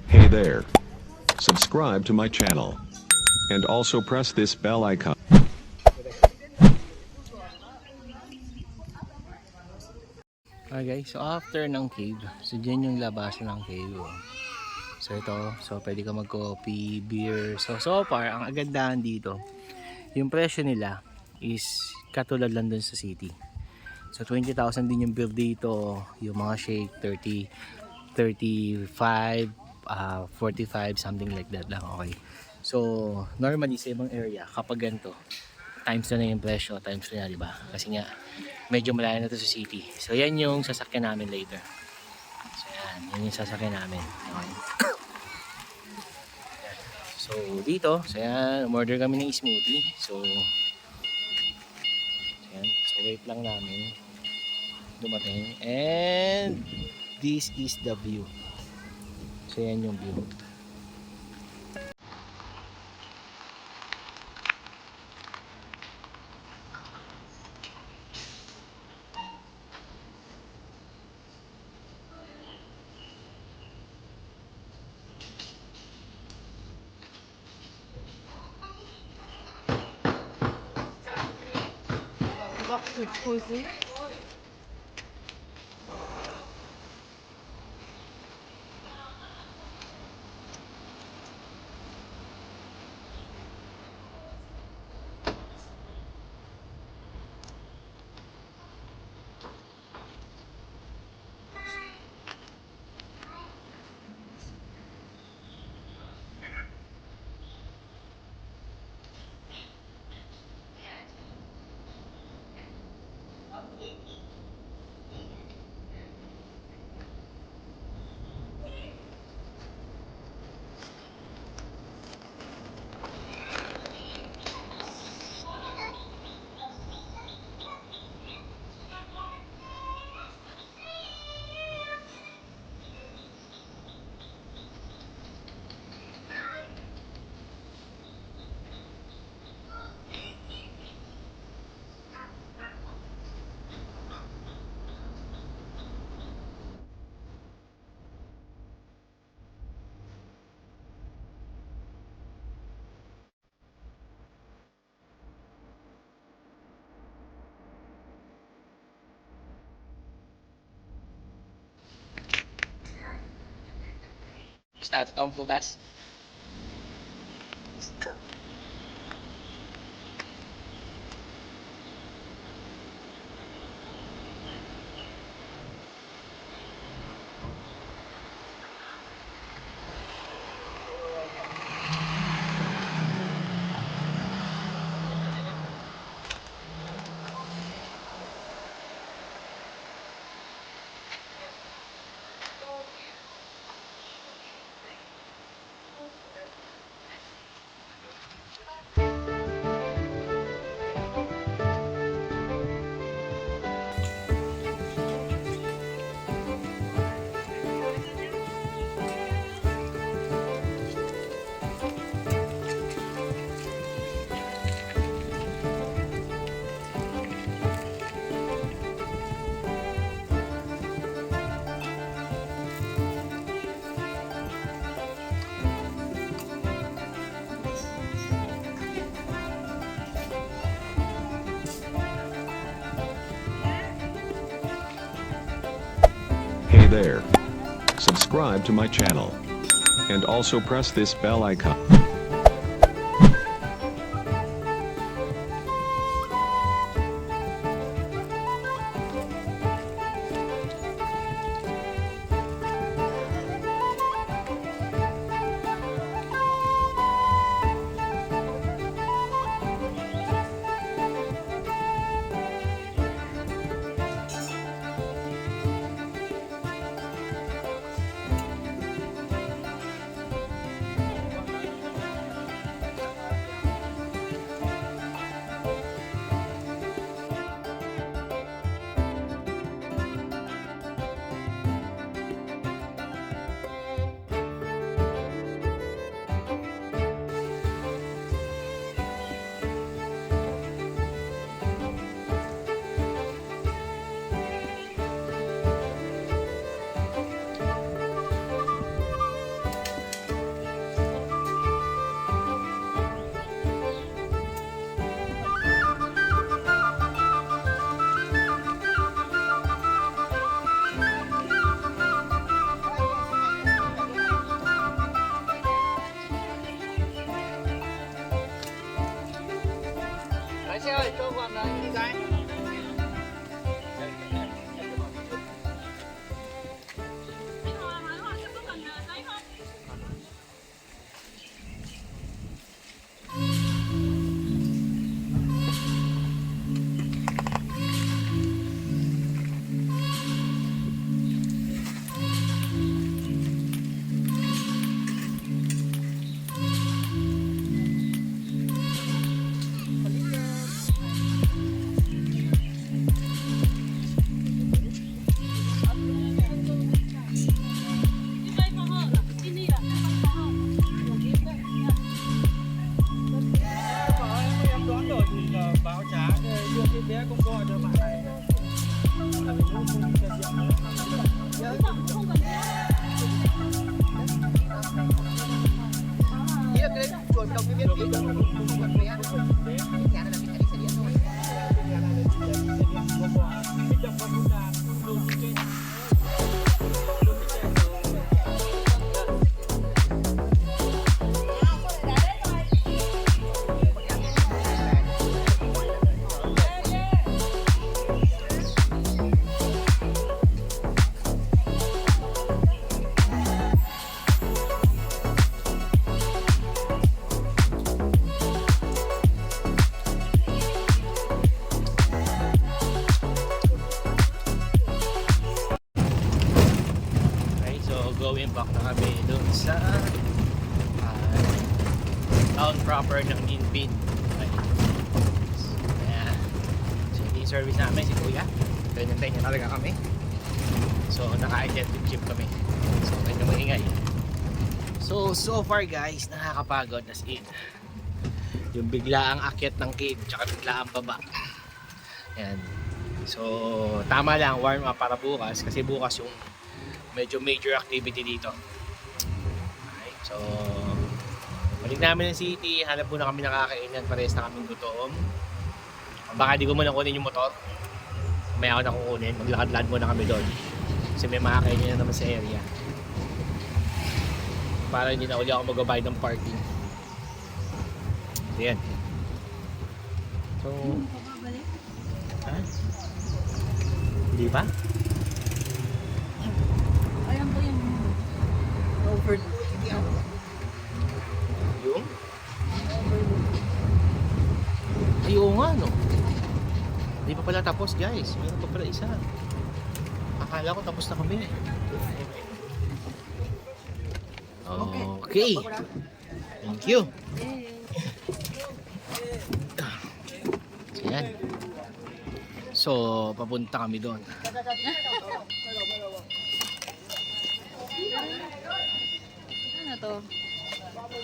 Hey there. Subscribe to my channel. And also press this bell icon. Okay guys, so after ng cave, so dyan yung labasan ng cave. Oh. So ito, so pwede ka mag-coffee, beer. So far, ang agandahan dito, yung presyo nila is katulad lang dun sa city. So 20,000 din yung bill dito, yung mga shake 30, 35, 45, something like that lang, okay. So normally sa ibang area, kapag ganito, times na yung presyo, times na, di ba? Kasi nga, medyo malayo na to sa city. So yan yung sasakyan namin later. So yan yung sasakyan namin. Okay. So dito, so yan, umorder kami ng smoothie. So yan, so wait lang namin dumating. And this is the view. So yan yung view. Start ang bukas. Hey there. Subscribe to my channel. And also press this bell icon. xe ơi, cho bọn đi gái. Going back na kami doon sa town proper ng Inpin. Ayan. So yung service namin si Kuya. Pinantay niya talaga kami. So naka-electric jeep kami. So medyo maingay. So far guys, nakakapagod as in. Yung biglaang akyat ng cave tsaka biglaang baba. Ayan. So tama lang, warm up para bukas kasi bukas yung medyo major activity dito. Okay, so balik namin ng city, hanap muna kami ng kakainan, parehas na kaming gutom. Baka di ko muna kunin yung motor, may ako na kukunin, maglakad-lakad muna kami doon kasi may makakainin na naman sa area para hindi na uli ako magbabayad ng parking. Ayan. So ha? Hindi pa? Ayan po yung overlook. Yung? Ay, oo nga, no? Hindi pa pala tapos, guys. Meron pa pala isa. Akala ko tapos na kami. Okay. Thank you. Ayan. So, papunta kami doon. Ano to?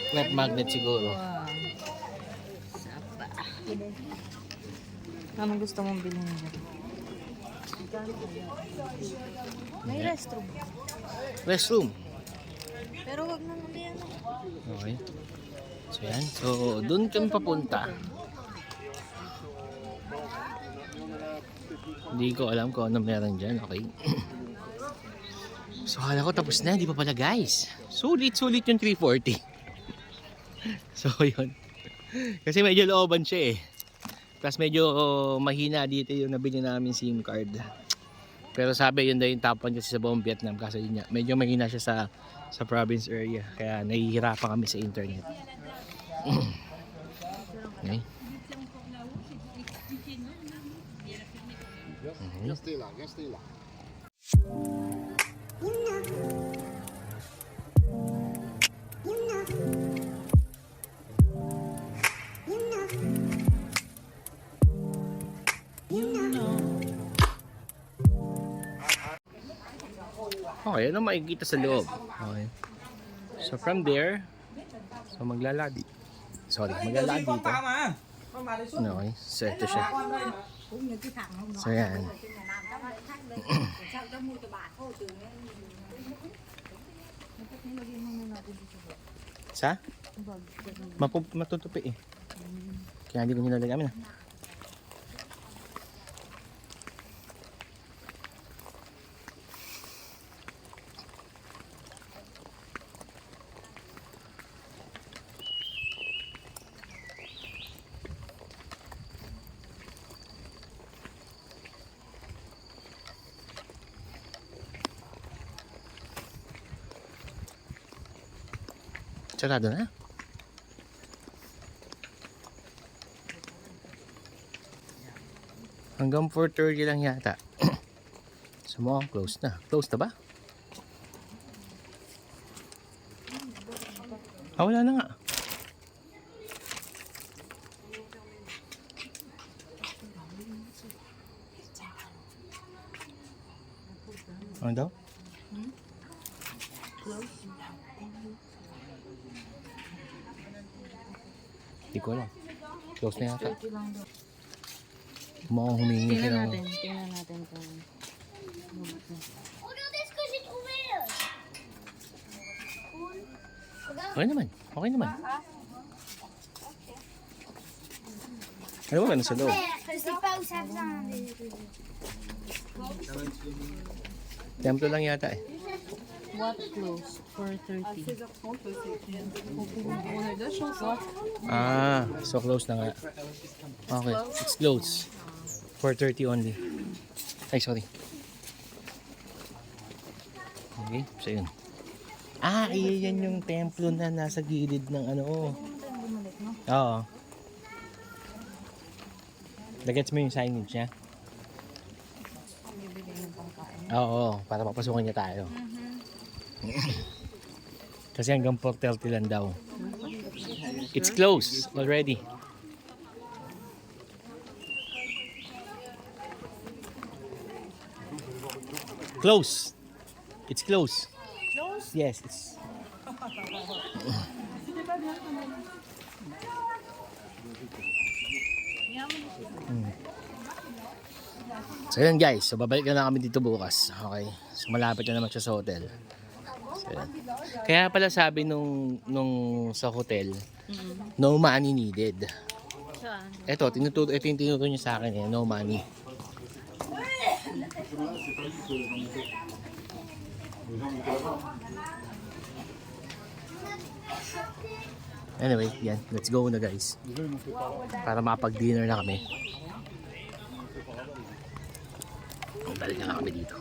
Wet magnet siguro. Wow. Sapa. Anong gusto mong bilhin dyan? May restroom. Restroom. Pero wag na naman yan. Okay. So yan. So doon kami papunta. Hindi ko alam kung ano meron dyan. Okay. So kala ko tapos na. Hindi pa pala guys. Sulit yung 340. So yun. Kasi medyo looban siya eh. Plus medyo mahina dito yung nabili namin SIM card. Pero sabi yun daw yung top 1 kasi sa buong Vietnam. Kasi yun, medyo mahina siya sa province area. Kaya nahihirapan kami sa internet. Okay. Gastila. Okay, ano makikita sa loob? Okay. So from there, so maglaladi. Maglaladi dito. Okay, so ito siya. So yan. Sa? Matutupi eh. Kaya hindi ko nilalagay amin ah. Sarado na. Hanggang 4:30 lang yata. So mukhang close na. Close na ba? Ah, wala na nga. Ano daw? Hindi ko alam. Close na yata. Mukhang humingi Tingnan sila. natin. Tingnan natin kung... Okay naman. Okay naman. Ano ba nasa loob? Templo lang yata eh. What close? 4:30. Ah, so close na nga. Okay, it's close. 4:30 only. Ay, sorry. Okay, so yun. Ah, iyan yung templo na nasa gilid ng ano. Oo. Nagets mo yung signage niya? Oo, para papasukin niya tayo. Kasi hanggang 4:30 lang daw. It's closed already. Close. It's close. Close? Yes, it's... So yun guys, so babalik na kami dito bukas. Okay, so malapit na naman siya sa hotel. So, yun. Kaya pala sabi nung sa hotel, no money needed. Saan? Ito yung tinuturo niya sa akin eh, no money. Anyway, yan, let's go na guys. Para makapag-dinner na kami. Balik na kami dito.